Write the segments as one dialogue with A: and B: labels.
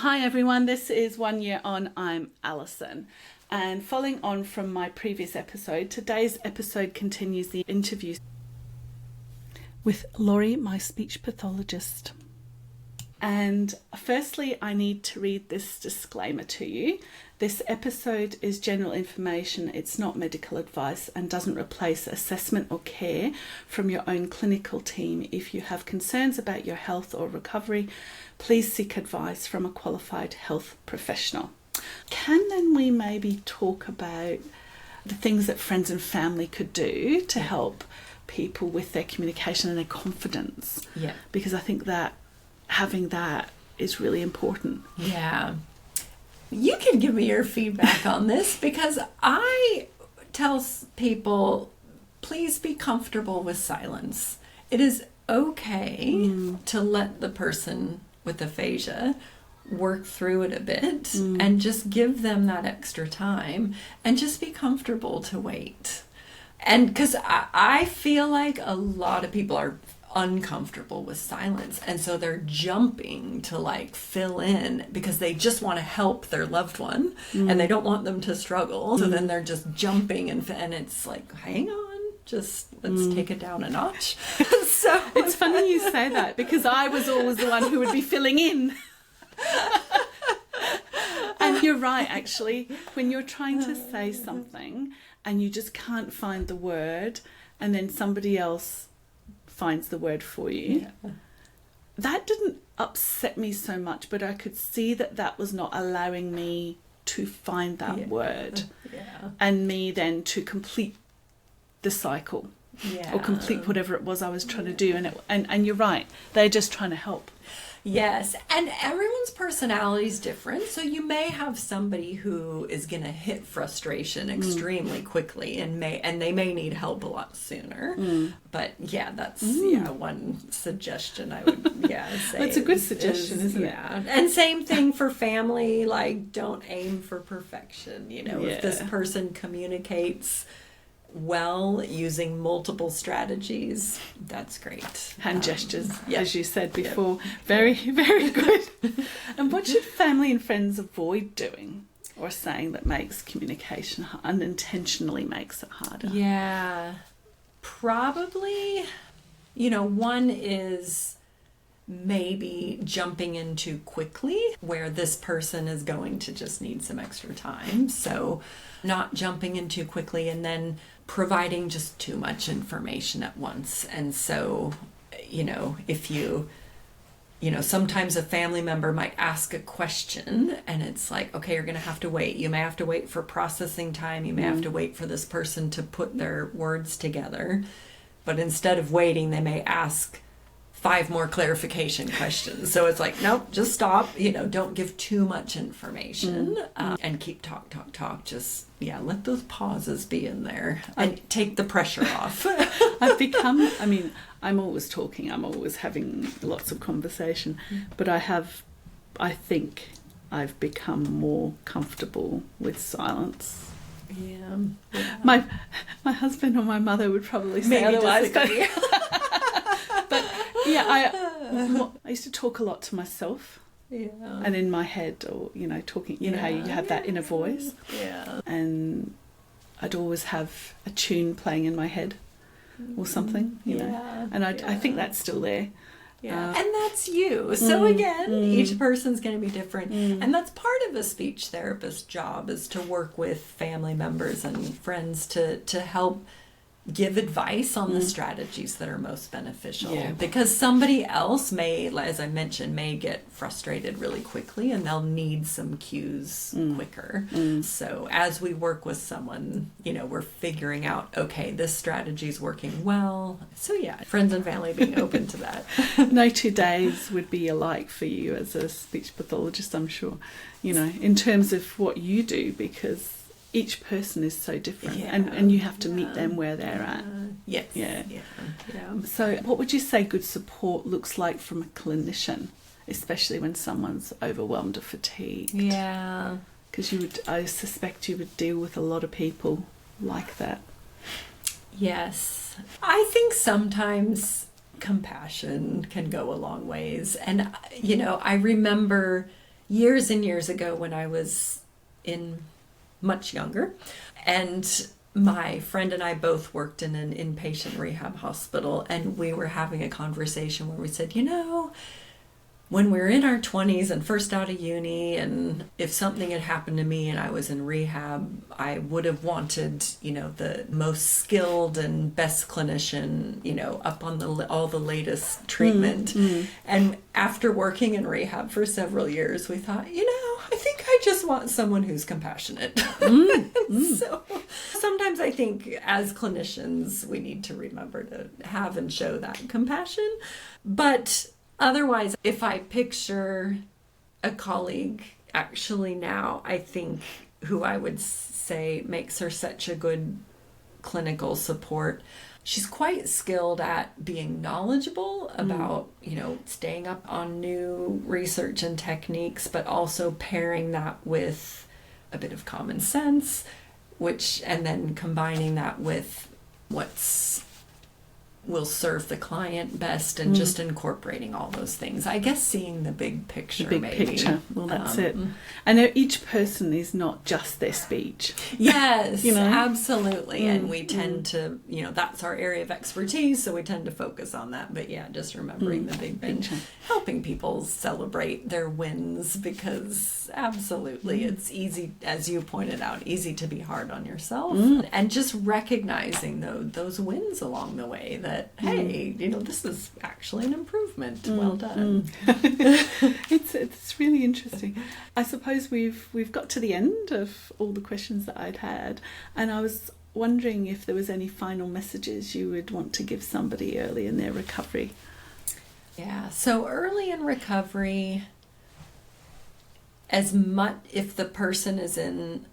A: Hi everyone, this is 1 year on. I'm Alison, and following on from my previous episode, today's episode continues the interview with Laurie, my speech pathologist. And firstly, I need to read this disclaimer to you. This episode is general information, it's not medical advice, and doesn't replace assessment or care from your own clinical team. If you have concerns about your health or recovery, please seek advice from a qualified health professional. Can then we maybe talk about the things that friends and family could do to help people with their communication and their confidence?
B: Yeah.
A: Because I think that having that is really important.
B: Yeah. You can give me your feedback on this, because I tell people, please be comfortable with silence. It is okay to let the person with aphasia work through it a bit and just give them that extra time and just be comfortable to wait. And because I feel like a lot of people are uncomfortable with silence, and so they're jumping to like fill in because they just want to help their loved one and they don't want them to struggle. So then they're just jumping, and it's like, hang on, just let's take it down a notch. So
A: It's funny you say that, because I was always the one who would be filling in. And you're right, actually, when you're trying to say something and you just can't find the word, and then somebody else finds the word for you. Yeah. That didn't upset me so much, but I could see that that was not allowing me to find that word.
B: Yeah.
A: And me then to complete the cycle.
B: Yeah.
A: Or complete whatever it was I was trying to do. And you're right, they're just trying to help.
B: Yes, and everyone's personality is different. So you may have somebody who is going to hit frustration extremely quickly, and they may need help a lot sooner. But yeah, that's one suggestion I would say.
A: That's a good suggestion, isn't it?
B: Yeah, and same thing for family. Like, don't aim for perfection. If this person communicates well using multiple strategies, that's great.
A: Hand gestures, as you said before. Very, very good. And what should family and friends avoid doing or saying that makes communication unintentionally makes it harder?
B: Yeah, probably, one is maybe jumping in too quickly, where this person is going to just need some extra time. So not jumping in too quickly and then providing just too much information at once. And so, if sometimes a family member might ask a question and it's like, okay, you're going to have to wait. You may have to wait for processing time. You may have to wait for this person to put their words together. But instead of waiting, they may ask 5 more clarification questions. So it's like, nope, just stop. Don't give too much information and keep talk. Just, let those pauses be in there and take the pressure off.
A: I'm always talking. I'm always having lots of conversation, but I think I've become more comfortable with silence.
B: Yeah.
A: My husband or my mother would probably say otherwise. But I used to talk a lot to myself, and in my head, or talking. How you have that inner voice, and I'd always have a tune playing in my head, or something, and I think that's still there.
B: Yeah, and that's you. So again, each person's going to be different, and that's part of a speech therapist's job, is to work with family members and friends to help give advice on the strategies that are most beneficial. Because somebody else may, as I mentioned, may get frustrated really quickly, and they'll need some cues quicker. So as we work with someone, we're figuring out, okay, this strategy is working well. So friends and family being open to that.
A: No 2 days would be alike for you as a speech pathologist, I'm sure, in terms of what you do, because each person is so different, and you have to meet them where they're at.
B: Yes.
A: Yeah. So what would you say good support looks like from a clinician, especially when someone's overwhelmed or fatigued?
B: Yeah.
A: Because I suspect you would deal with a lot of people like that.
B: Yes. I think sometimes compassion can go a long ways. And, I remember years and years ago when I was much younger, and my friend and I both worked in an inpatient rehab hospital, and we were having a conversation where we said, when we were in our 20s and first out of uni, and if something had happened to me and I was in rehab, I would have wanted, the most skilled and best clinician, up on all the latest treatment. And after working in rehab for several years, we thought, I think I just want someone who's compassionate. So sometimes I think as clinicians, we need to remember to have and show that compassion. But otherwise, if I picture a colleague actually now, I think who I would say makes her such a good clinical support, she's quite skilled at being knowledgeable about, staying up on new research and techniques, but also pairing that with a bit of common sense, and then combining that with will serve the client best, and just incorporating all those things. I guess seeing the big picture,
A: picture. Well, that's it. I know each person is not just their speech.
B: Yes, absolutely. And we tend to, that's our area of expertise, so we tend to focus on that. But yeah, just remembering the big picture. Helping people celebrate their wins, because absolutely it's easy, as you pointed out, easy to be hard on yourself. And just recognizing those wins along the way, that hey, this is actually an improvement. Well done.
A: It's really interesting. I suppose we've got to the end of all the questions that I'd had, and I was wondering if there was any final messages you would want to give somebody early in their recovery.
B: Yeah, so early in recovery, as much if the person is in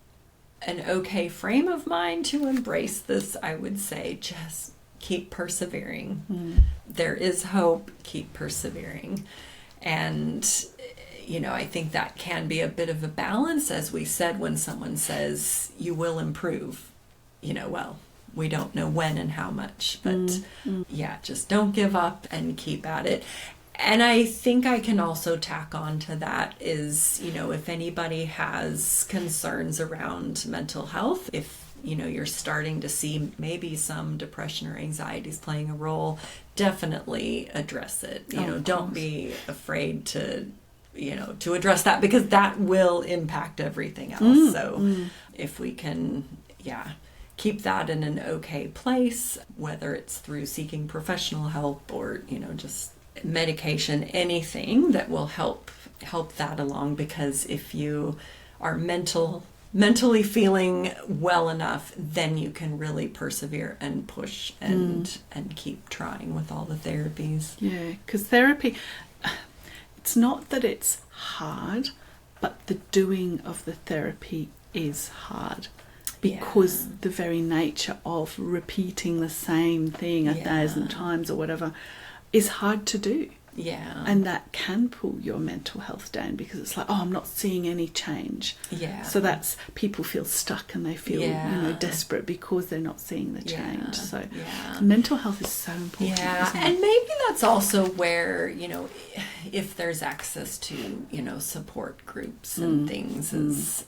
B: an okay frame of mind to embrace this, I would say just keep persevering. There is hope. Keep persevering. And, I think that can be a bit of a balance, as we said, when someone says you will improve, well, we don't know when and how much, but yeah, just don't give up and keep at it. And I think I can also tack on to that is, if anybody has concerns around mental health, if you're starting to see maybe some depression or anxiety is playing a role, definitely address it. Don't be afraid to address that, because that will impact everything else. So if we can, keep that in an okay place, whether it's through seeking professional help or, just medication, anything that will help that along. Because if you are mentally feeling well enough, then you can really persevere and push and keep trying with all the therapies.
A: Yeah, because therapy, it's not that it's hard, but the doing of the therapy is hard, because the very nature of repeating the same thing 1,000 times or whatever is hard to do.
B: Yeah.
A: And that can pull your mental health down, because it's like, I'm not seeing any change.
B: Yeah.
A: So that's, people feel stuck and they feel, desperate because they're not seeing the change. So mental health is so important.
B: Yeah.
A: Isn't it?
B: And maybe that's also where, if there's access to, support groups and things,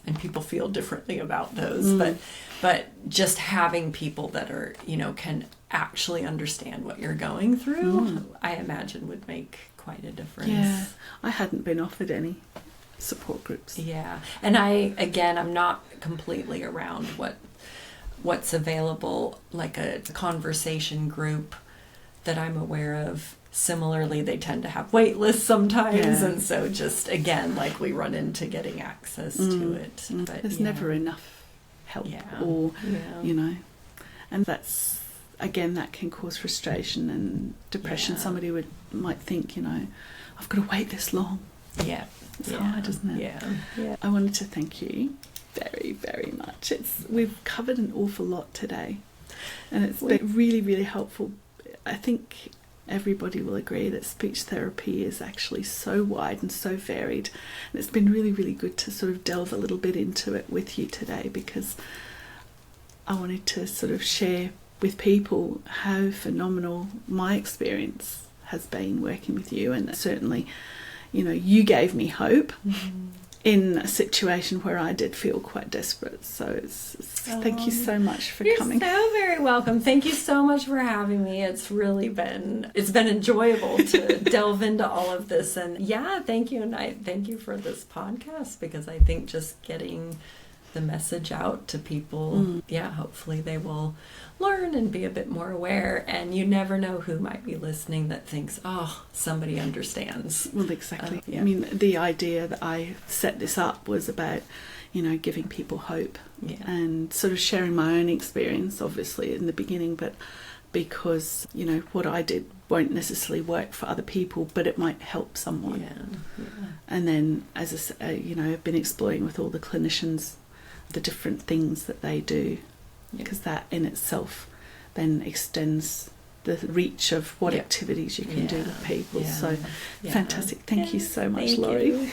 B: and people feel differently about those, but just having people that are, can actually understand what you're going through, I imagine would make quite a difference.
A: Yeah, I hadn't been offered any support groups.
B: Yeah, and I'm not completely around what's available, like a conversation group that I'm aware of. Similarly, they tend to have wait lists sometimes, and so just, again, like we run into getting access to it. But
A: there's never enough help or, and that's, again, that can cause frustration and depression. Somebody might think, I've got to wait this long.
B: Yeah.
A: It's hard, isn't it?
B: Yeah.
A: I wanted to thank you very, very much. We've covered an awful lot today, and it's been really, really helpful. I think everybody will agree that speech therapy is actually so wide and so varied, and it's been really, really good to sort of delve a little bit into it with you today, because I wanted to sort of share with people how phenomenal my experience has been working with you, and certainly you gave me hope in a situation where I did feel quite desperate. So thank you so much for coming.
B: You're so very welcome. Thank you so much for having me. It's been enjoyable to delve into all of this. And yeah, thank you. And I thank you for this podcast, because I think just getting the message out to people, hopefully they will learn and be a bit more aware. And you never know who might be listening that thinks, oh, somebody understands.
A: Well, exactly. I mean, the idea that I set this up was about, giving people hope and sort of sharing my own experience, obviously, in the beginning, but because, what I did won't necessarily work for other people, but it might help someone.
B: Yeah.
A: And then, as I say, I've been exploring with all the clinicians the different things that they do, because that in itself then extends the reach of what activities you can do with people. So fantastic. Thank you so much, Laurie.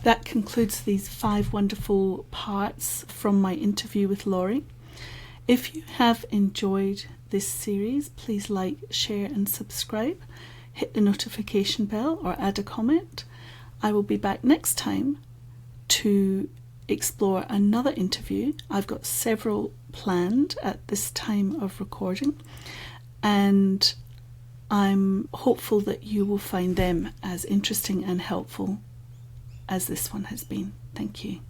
A: That concludes these 5 wonderful parts from my interview with Laurie. If you have enjoyed this series, please like, share and subscribe. Hit the notification bell or add a comment. I will be back next time to explore another interview. I've got several planned at this time of recording, and I'm hopeful that you will find them as interesting and helpful as this one has been. Thank you.